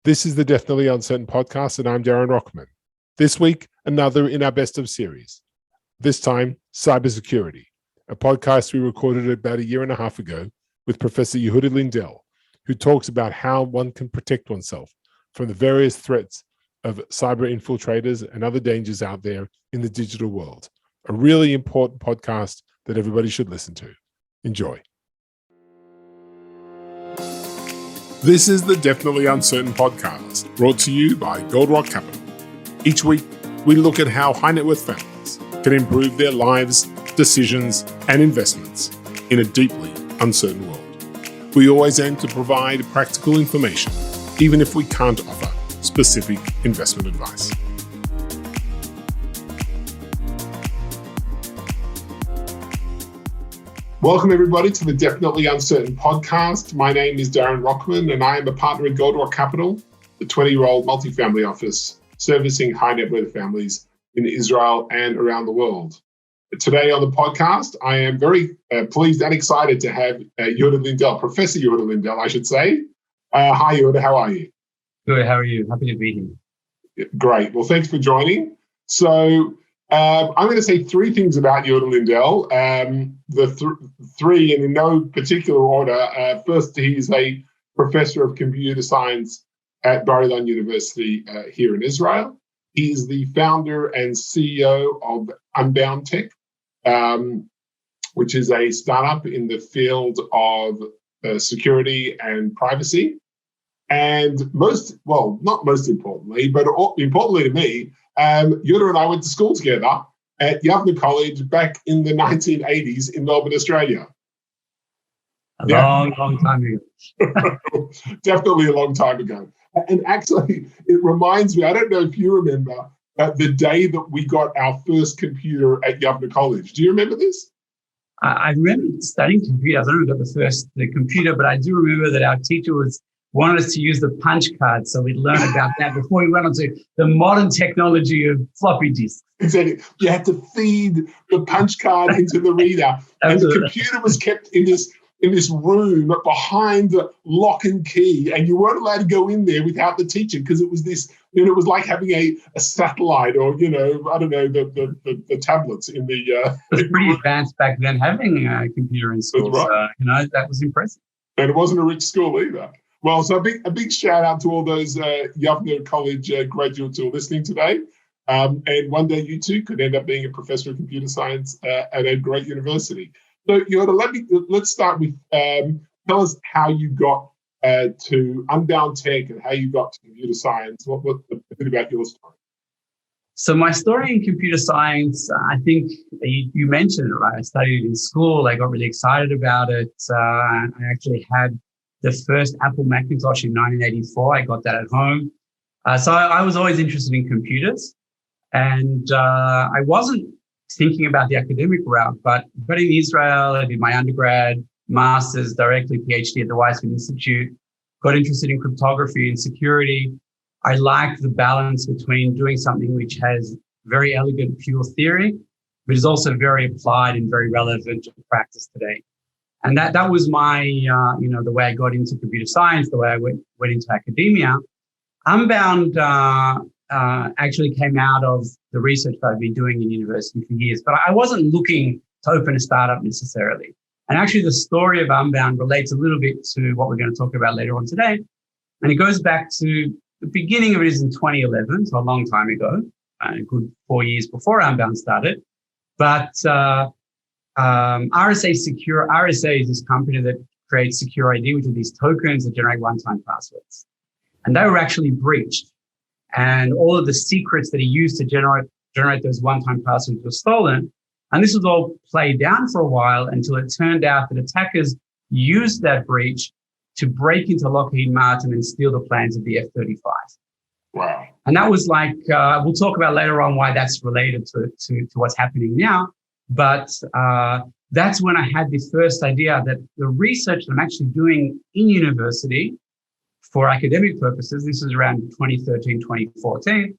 This is the Definitely Uncertain podcast, and I'm Darren Rockman. This week, another in our best of series. This time, Cybersecurity, a podcast we recorded about a year and a half ago with Professor Yehuda Lindell, who talks about how one can protect oneself from the various threats of cyber infiltrators and other dangers out there in the digital world. A really important podcast that everybody should listen to. Enjoy. This is the Definitely Uncertain podcast, brought to you by Goldrock Capital. Each week, we look at how high net worth families can improve their lives, decisions, and investments in a deeply uncertain world. We always aim to provide practical information, even if we can't offer specific investment advice. Welcome, everybody, to the Definitely Uncertain podcast. My name is Darren Rockman, and I am a partner at Goldrock Capital, the 20-year-old multifamily office servicing high net worth families in Israel and around the world. Today on the podcast, I am very pleased and excited to have Yehuda Lindell, Professor Yehuda Lindell, I should say. Hi, Yehuda, how are you? Good, how are you? Happy to be here. Great. Well, thanks for joining. So, I'm going to say three things about Yehuda Lindell. Three, and in no particular order. First, he's a professor of computer science at Bar-Ilan University here in Israel. He's the founder and CEO of Unbound Tech, which is a startup in the field of security and privacy. And not most importantly, but importantly to me, Yehuda and I went to school together at Yavneh College back in the 1980s in Melbourne, Australia. A long time ago. Definitely a long time ago. And actually, it reminds me, I don't know if you remember, the day that we got our first computer at Yavneh College. Do you remember this? I remember studying computers. I don't remember the computer, but I do remember that our teacher wanted us to use the punch card, so we'd learn about that before we went on to the modern technology of floppy disks. Exactly. You had to feed the punch card into the reader, and the computer was kept in this room behind the lock and key, and you weren't allowed to go in there without the teacher because it was this. It was like having a satellite, or I don't know, the tablets in the. It was pretty advanced back then, having a computer in school. Right. So that was impressive. And it wasn't a rich school either. Well, so a big shout out to all those Yavneh College graduates who are listening today. And one day you too could end up being a professor of computer science at a great university. So, Yehuda, let's start with tell us how you got to Unbound Tech and how you got to computer science. What a bit about your story? So my story in computer science, I think you mentioned it, right? I studied it in school. I got really excited about it. I actually had the first Apple Macintosh in 1984. I got that at home. So I was always interested in computers. And I wasn't thinking about the academic route, but in Israel, I did my undergrad, master's, directly PhD at the Weizmann Institute, got interested in cryptography and security. I liked the balance between doing something which has very elegant, pure theory, but is also very applied and very relevant to practice today. And that was my, the way I got into computer science, the way I went into academia. Unbound actually came out of the research that I've been doing in university for years, but I wasn't looking to open a startup necessarily. And actually the story of Unbound relates a little bit to what we're going to talk about later on today. And it goes back to the beginning of it is in 2011, so a long time ago, a good 4 years before Unbound started. But RSA is this company that creates secure ID, which are these tokens that generate one-time passwords. And they were actually breached. And all of the secrets that he used to generate those one-time passwords were stolen. And this was all played down for a while until it turned out that attackers used that breach to break into Lockheed Martin and steal the plans of the F-35. Wow. And that was like, we'll talk about later on why that's related to what's happening now. But that's when I had the first idea that the research that I'm actually doing in university for academic purposes, this is around 2013, 2014,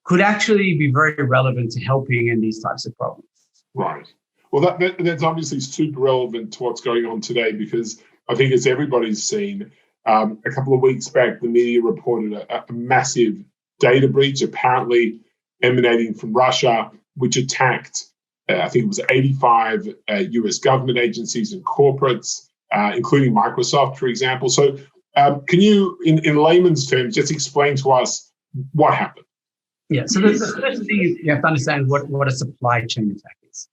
could actually be very relevant to helping in these types of problems. Right. Well, that's obviously super relevant to what's going on today, because I think as everybody's seen, A couple of weeks back, the media reported a massive data breach, apparently emanating from Russia, which attacked, I think it was 85 US government agencies and corporates, including Microsoft, for example. So can you, in layman's terms, just explain to us what happened? Yeah, so the first thing is you have to understand what a supply chain attack is.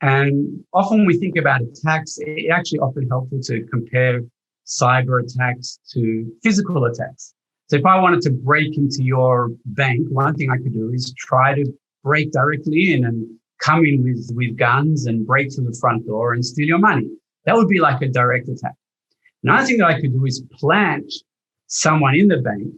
And often when we think about attacks, it's actually often helpful to compare cyber attacks to physical attacks. So if I wanted to break into your bank, one thing I could do is try to break directly in and come in with guns and break through the front door and steal your money. That would be like a direct attack. Another thing that I could do is plant someone in the bank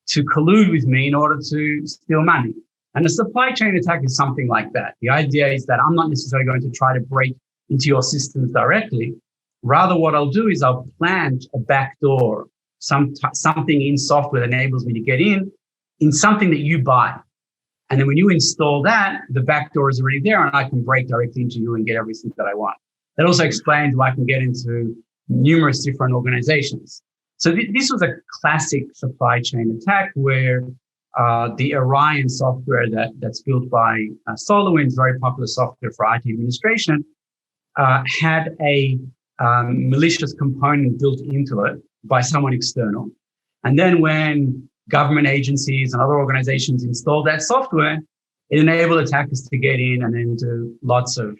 to collude with me in order to steal money. And a supply chain attack is something like that. The idea is that I'm not necessarily going to try to break into your systems directly. Rather, what I'll do is I'll plant a backdoor, something in software that enables me to get in something that you buy. And then when you install that, the backdoor is already there and I can break directly into you and get everything that I want. That also explains why I can get into numerous different organizations. So this was a classic supply chain attack where the Orion software that's built by SolarWinds, very popular software for IT administration, had a malicious component built into it by someone external. And then when government agencies and other organizations installed that software, it enabled attackers to get in and then do lots of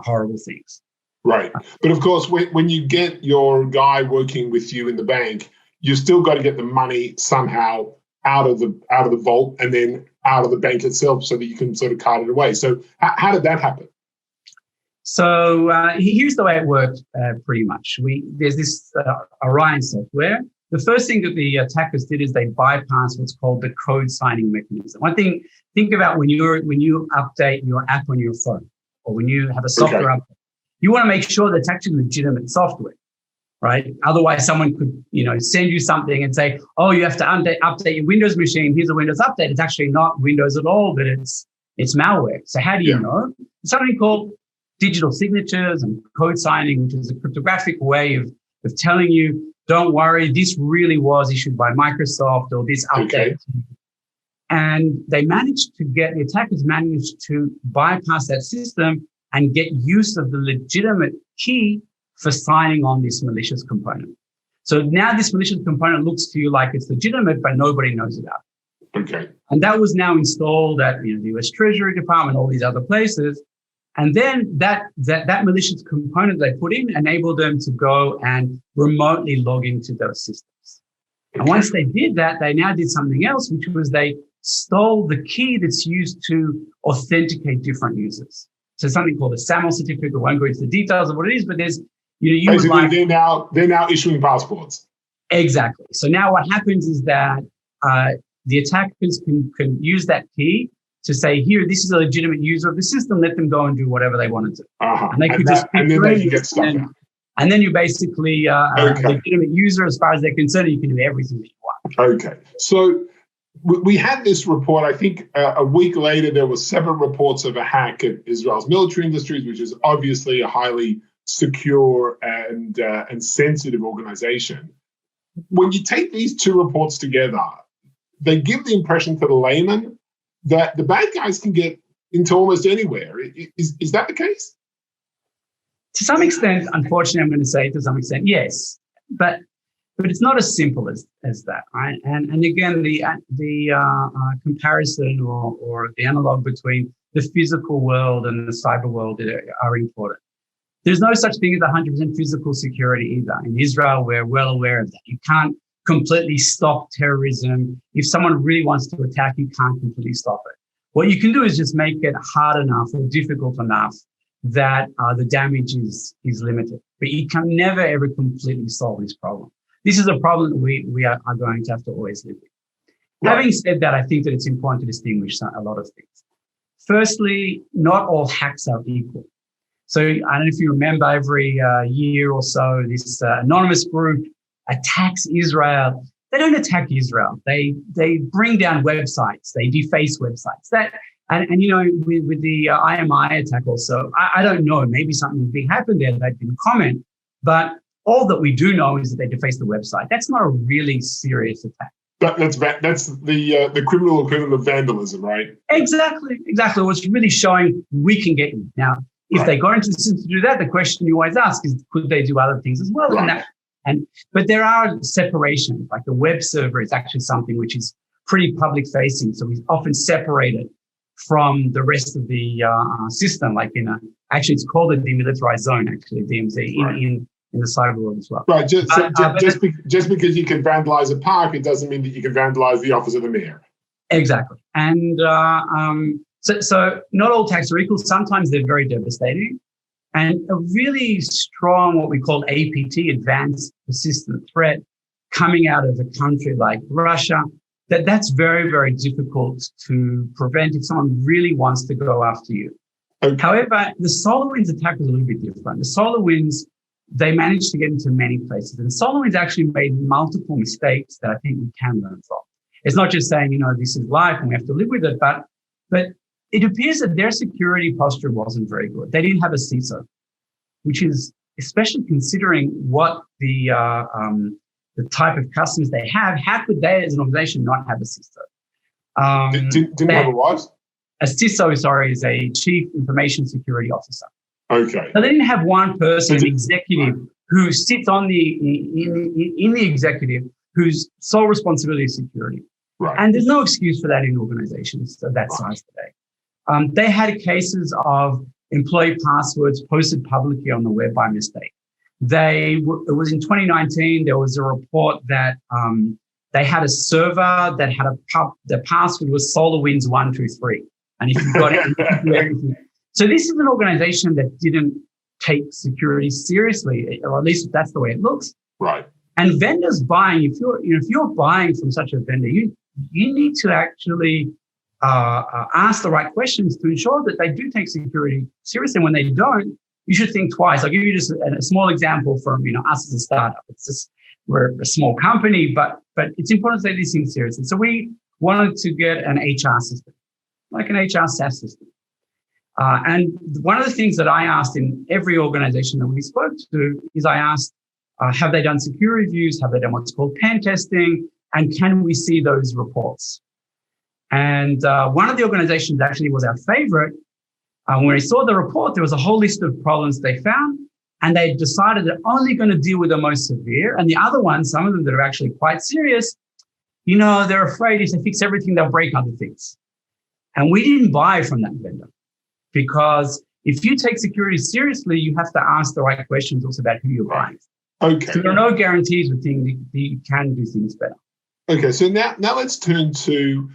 horrible things. Right. But of course, when you get your guy working with you in the bank, you still got to get the money somehow out of the vault and then out of the bank itself so that you can sort of cart it away. So how did that happen? So here's the way it worked pretty much. There's this Orion software. The first thing that the attackers did is they bypassed what's called the code signing mechanism. One thing, think about when you update your app on your phone or when you have a software update. You want to make sure that it's actually legitimate software, right? Otherwise, someone could, send you something and say, "Oh, you have to update your Windows machine. Here's a Windows update." It's actually not Windows at all, but it's malware. So how do you know? It's something called digital signatures and code signing, which is a cryptographic way of telling you, "Don't worry, this really was issued by Microsoft or this update." Okay. And the attackers managed to bypass that system and get use of the legitimate key for signing on this malicious component. So now this malicious component looks to you like it's legitimate, but nobody knows about it. Okay. And that was now installed at the US Treasury Department, all these other places. And then that malicious component they put in enabled them to go and remotely log into those systems. Okay. And once they did that, they now did something else, which was they stole the key that's used to authenticate different users. So something called a SAML certificate. I won't go into the details of what it is, but there's, they're now issuing passports. Exactly. So now what happens is that the attackers can use that key to say, here, this is a legitimate user of the system. Let them go and do whatever they want to do. Uh-huh. And they could then they can get stuff out. And then you basically a legitimate user as far as they're concerned. You can do everything that you want. Okay. So we had this report, I think a week later, there were several reports of a hack at Israel's military industries, which is obviously a highly secure and sensitive organization. When you take these two reports together, they give the impression to the layman that the bad guys can get into almost anywhere. Is that the case? To some extent, unfortunately, I'm going to say to some extent, yes. But it's not as simple as that, right? And again, the comparison or the analog between the physical world and the cyber world are important. There's no such thing as 100% physical security either. In Israel, we're well aware of that. You can't completely stop terrorism. If someone really wants to attack, you can't completely stop it. What you can do is just make it hard enough or difficult enough that the damage is limited. But you can never, ever completely solve this problem. This is a problem that we are going to have to always live with. Right. Having said that, I think that it's important to distinguish a lot of things. Firstly, not all hacks are equal. So I don't know if you remember, every year or so, this anonymous group attacks Israel. They don't attack Israel. They bring down websites. They deface websites. And with the IMI attack also, I don't know. Maybe something big happened there. They didn't comment. But all that we do know is that they defaced the website. That's not a really serious attack. That's the criminal equivalent of vandalism, right? Exactly. It's really showing we can get you. Now, if they got into the system to do that, the question you always ask is, could they do other things as well? Right. But there are separations. Like the web server is actually something which is pretty public facing, so we often separate it from the rest of the system. Like actually, it's called a demilitarized zone. Actually, DMZ in the cyber world as well. Right. Just because you can vandalize a park, it doesn't mean that you can vandalize the office of the mayor. Exactly. And so not all attacks are equal. Sometimes they're very devastating. And a really strong, what we call APT, advanced persistent threat, coming out of a country like Russia, that's very, very difficult to prevent if someone really wants to go after you. Okay. However, the SolarWinds attack was a little bit different. The SolarWinds, they managed to get into many places. And SolarWinds actually made multiple mistakes that I think we can learn from. It's not just saying, this is life and we have to live with it, but it appears that their security posture wasn't very good. They didn't have a CISO, which is, especially considering what the type of customers they have, how could they as an organization not have a CISO? Didn't have a what? A CISO, is a Chief Information Security Officer. Okay. So they didn't have one person, an executive, who sits on in the executive, whose sole responsibility is security. Right. And there's no excuse for that in organizations of that size today. They had cases of employee passwords posted publicly on the web by mistake. It was in 2019, there was a report that they had a server that had the password was SolarWinds 123. And if you got it, you could do everything. So this is an organization that didn't take security seriously, or at least that's the way it looks. Right. And vendors buying, if you're buying from such a vendor, you need to actually ask the right questions to ensure that they do take security seriously. And when they don't, you should think twice. I'll give you just a small example from us as a startup. It's just we're a small company, but it's important to take these things seriously. So we wanted to get an HR system, like an HR SaaS system. And one of the things that I asked in every organization that we spoke to is I asked, have they done security reviews? Have they done what's called pen testing? And can we see those reports? And one of the organizations actually was our favorite. When we saw the report, there was a whole list of problems they found, and they decided they're only going to deal with the most severe. And the other ones, some of them that are actually quite serious, they're afraid if they fix everything, they'll break other things. And we didn't buy from that vendor, because if you take security seriously, you have to ask the right questions also about who you're buying. Okay. So there are no guarantees with things that you can do things better. Okay, so now let's turn to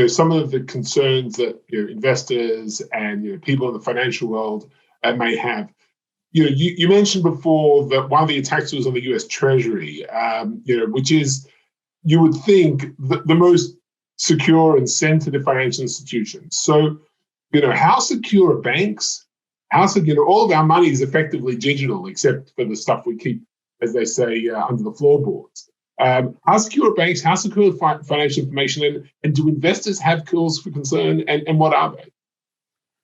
some of the concerns that investors and people in the financial world may have. You mentioned before that one of the attacks was on the U.S. Treasury, which is, you would think, the most secure and sensitive financial institutions. So, how secure are banks? How secure? All of our money is effectively digital, except for the stuff we keep, as they say, under the floorboards. How secure are banks? How secure are financial information? And do investors have cause for concern? And what are they?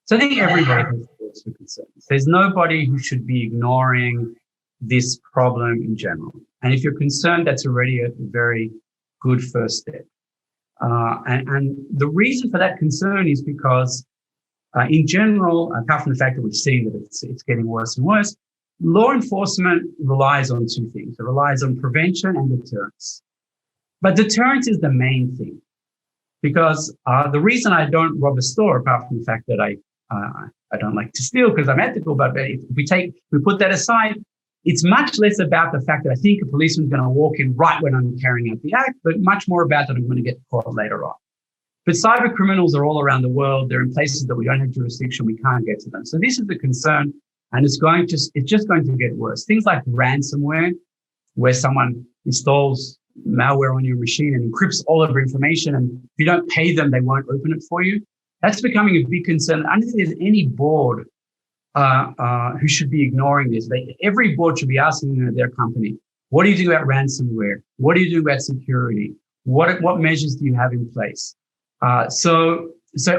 So I think everybody has cause for concern. There's nobody who should be ignoring this problem in general. And if you're concerned, that's already a very good first step. And the reason for that concern is because, in general, apart from the fact that we've seen that it's getting worse and worse, law enforcement relies on two things. It relies on prevention and deterrence. But deterrence is the main thing, because the reason I don't rob a store, apart from the fact that I don't like to steal because I'm ethical, but if we put that aside, it's much less about the fact that I think a policeman's going to walk in right when I'm carrying out the act, but much more about that I'm going to get caught later on. But cyber criminals are all around the world. They're in places that we don't have jurisdiction. We can't get to them. So this is the concern. And it's just going to get worse. Things like ransomware, where someone installs malware on your machine and encrypts all of your information, and if you don't pay them, they won't open it for you. That's becoming a big concern. I don't think there's any board who should be ignoring this. Every board should be asking their company, what do you do about ransomware? What do you do about security? What measures do you have in place? So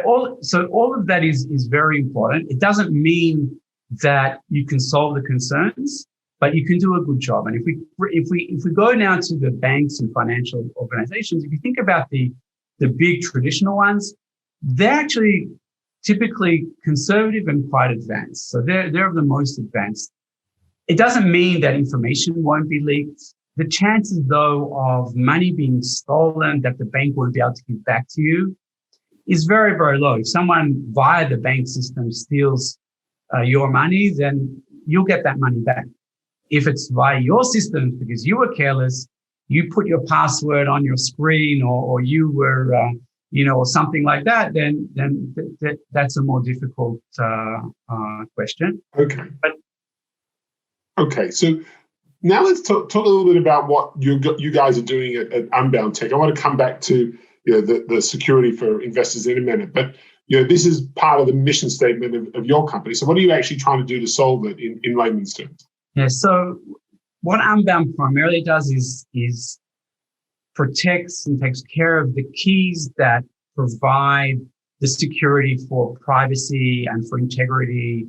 all of that is very important. It doesn't mean that you can solve the concerns, but you can do a good job. And if we go now to the banks and financial organizations, if you think about the big traditional ones, they're actually typically conservative and quite advanced. So they're the most advanced. It doesn't mean that information won't be leaked. The chances, though, of money being stolen that the bank won't be able to give back to you is very, very low. If someone via the bank system steals your money, then you'll get that money back. If it's via your systems because you were careless, you put your password on your screen or you were, or something like that, then that's a more difficult question. Okay. So now let's talk a little bit about what you guys are doing at Unbound Tech. I want to come back to the security for investors in a minute, but this is part of the mission statement of your company. So what are you actually trying to do to solve it in layman's terms? Yeah. So what Unbound primarily does is protects and takes care of the keys that provide the security for privacy and for integrity.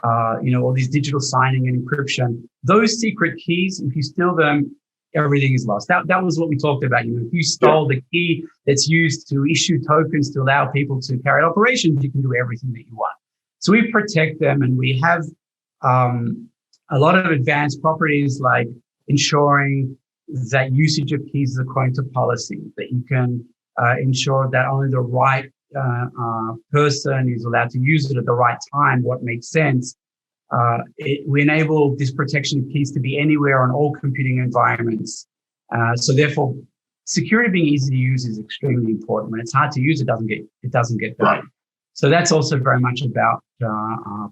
All these digital signing and encryption. Those secret keys, if you steal them, everything is lost. That was what we talked about. If you stole the key that's used to issue tokens to allow people to carry out operations, you can do everything that you want. So we protect them, and we have a lot of advanced properties like ensuring that usage of keys is according to policy, that you can ensure that only the right person is allowed to use it at the right time, what makes sense. We enable this protection of keys to be anywhere on all computing environments. So therefore, security being easy to use is extremely important. When it's hard to use, it doesn't get done. Right. So that's also very much about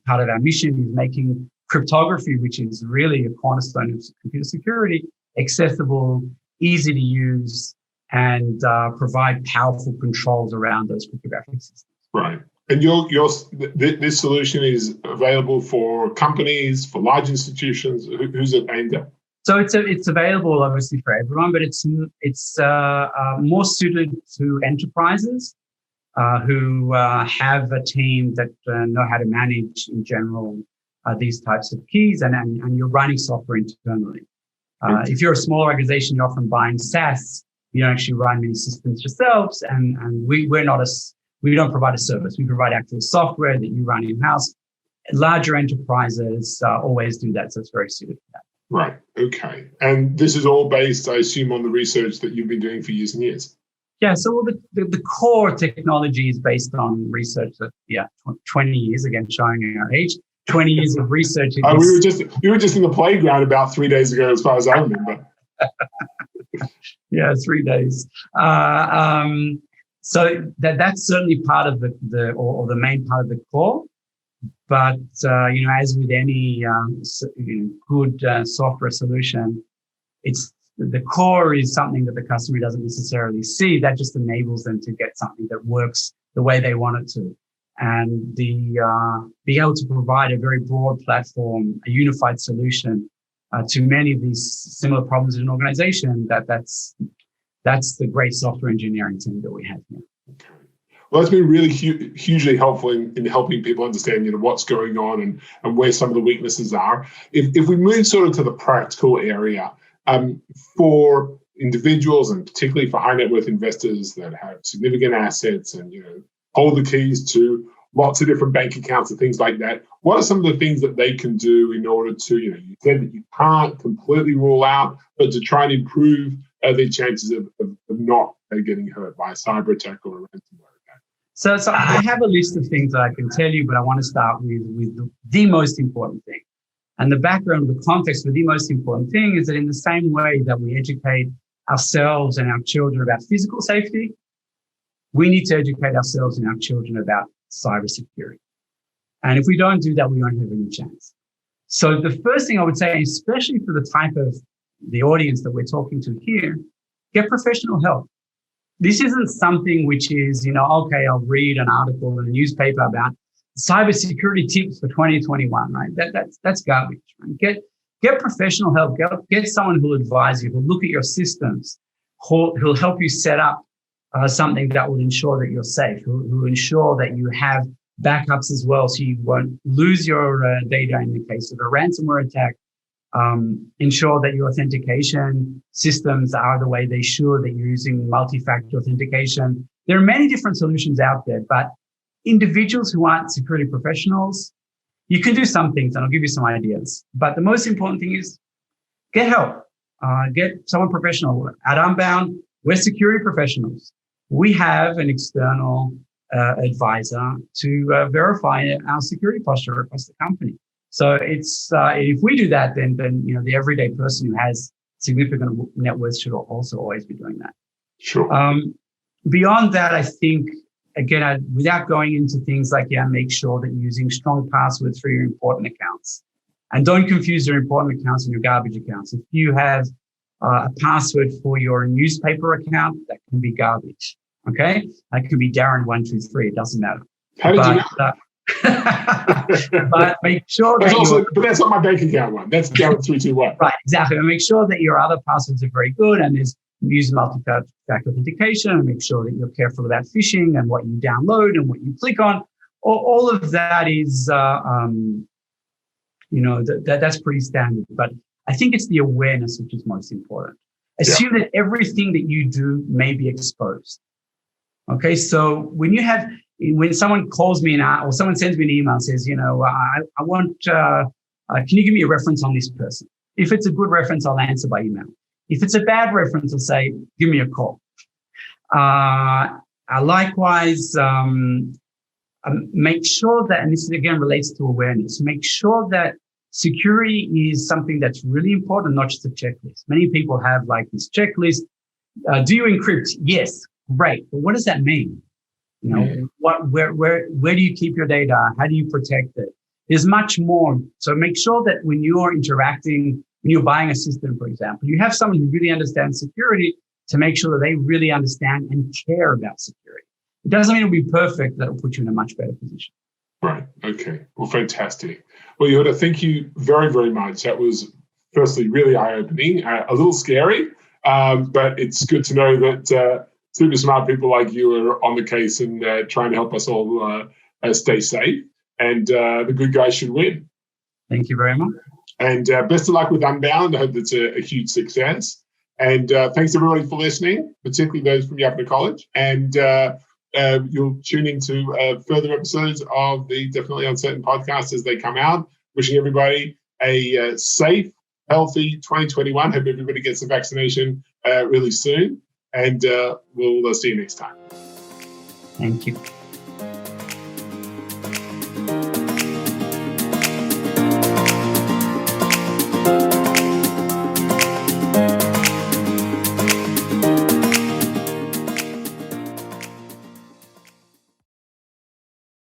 part of our mission is making cryptography, which is really a cornerstone of computer security, accessible, easy to use, and provide powerful controls around those cryptographic systems. Right. And this solution is available for companies, for large institutions. Who's it aimed at? So it's available obviously for everyone, but it's more suited to enterprises who have a team that know how to manage in general these types of keys, and you're running software internally. If you're a small organization, you're often buying SaaS. You don't actually run many systems yourselves, and we don't provide a service. We provide actual software that you run in-house. Larger enterprises always do that, so it's very suited for that. Right. Okay. And this is all based, I assume, on the research that you've been doing for years and years. Yeah. So the core technology is based on research that 20 years, again showing our age. 20 years of research. We were just in the playground about 3 days ago, as far as I remember. Yeah, 3 days. So that's certainly part of the main part of the core. But as with any good software solution, it's the core is something that the customer doesn't necessarily see. That just enables them to get something that works the way they want it to. And being able to provide a very broad platform, a unified solution to many of these similar problems in an organization, that's the great software engineering team that we have here. Well, that's been really hugely helpful in helping people understand, what's going on and where some of the weaknesses are. If we move sort of to the practical area, for individuals and particularly for high net worth investors that have significant assets and hold the keys to lots of different bank accounts and things like that, what are some of the things that they can do in order to, you said that you can't completely rule out, but to try and improve their chances of not getting hurt by a cyber attack or a ransomware attack? So I have a list of things that I can tell you, but I want to start with the most important thing. And the background, the context for the most important thing is that in the same way that we educate ourselves and our children about physical safety, we need to educate ourselves and our children about cybersecurity. And if we don't do that, we won't have any chance. So the first thing I would say, especially for the type of the audience that we're talking to here, get professional help. This isn't something which is, okay, I'll read an article in a newspaper about cybersecurity tips for 2021, right? That's garbage. Right? Get professional help. Get someone who'll advise you, who'll look at your systems, who'll help you set up something that will ensure that you're safe, who ensure that you have backups as well, so you won't lose your data in the case of a ransomware attack. ensure that your authentication systems are the way they should, that you're using multi-factor authentication. There are many different solutions out there, but individuals who aren't security professionals, you can do some things, and I'll give you some ideas. But the most important thing is get help. Get someone professional. At Unbound, we're security professionals. We have an external advisor to verify our security posture across the company. So it's if we do that, then the everyday person who has significant net worth should also always be doing that. Sure. Beyond that, I think, again, without going into things like, make sure that you're using strong passwords for your important accounts. And don't confuse your important accounts and your garbage accounts. If you have a password for your newspaper account, that can be garbage, okay? That can be Darren123, it doesn't matter. How did you know? But make sure but that's not my bank account one. That's Darren321. Right, exactly. And make sure that your other passwords are very good and use multi-factor authentication, and make sure that you're careful about phishing and what you download and what you click on. All of that is, that's pretty standard. But I think it's the awareness which is most important. Assume that everything that you do may be exposed. Okay, so when someone calls me or someone sends me an email and says, I want, can you give me a reference on this person? If it's a good reference, I'll answer by email. If it's a bad reference, I'll say, give me a call. Likewise, make sure that, and this again relates to awareness, make sure that security is something that's really important, not just a checklist. Many people have like this checklist. Do you encrypt? Yes, great. But what does that mean? Where do you keep your data? How do you protect it? There's much more. So make sure that when you're interacting, when you're buying a system, for example, you have someone who really understands security to make sure that they really understand and care about security. It doesn't mean it'll be perfect. That'll put you in a much better position. Right. Okay. Well, fantastic. Well, Yehuda, thank you very, very much. That was firstly really eye-opening, a little scary, but it's good to know that super smart people like you are on the case and trying to help us all stay safe. And the good guys should win. Thank you very much. And best of luck with Unbound. I hope it's a huge success. And thanks everybody for listening, particularly those from Yavne College. And you'll tune into further episodes of the Definitely Uncertain podcast as they come out. Wishing everybody a safe, healthy 2021. Hope everybody gets the vaccination really soon. And we'll see you next time. Thank you.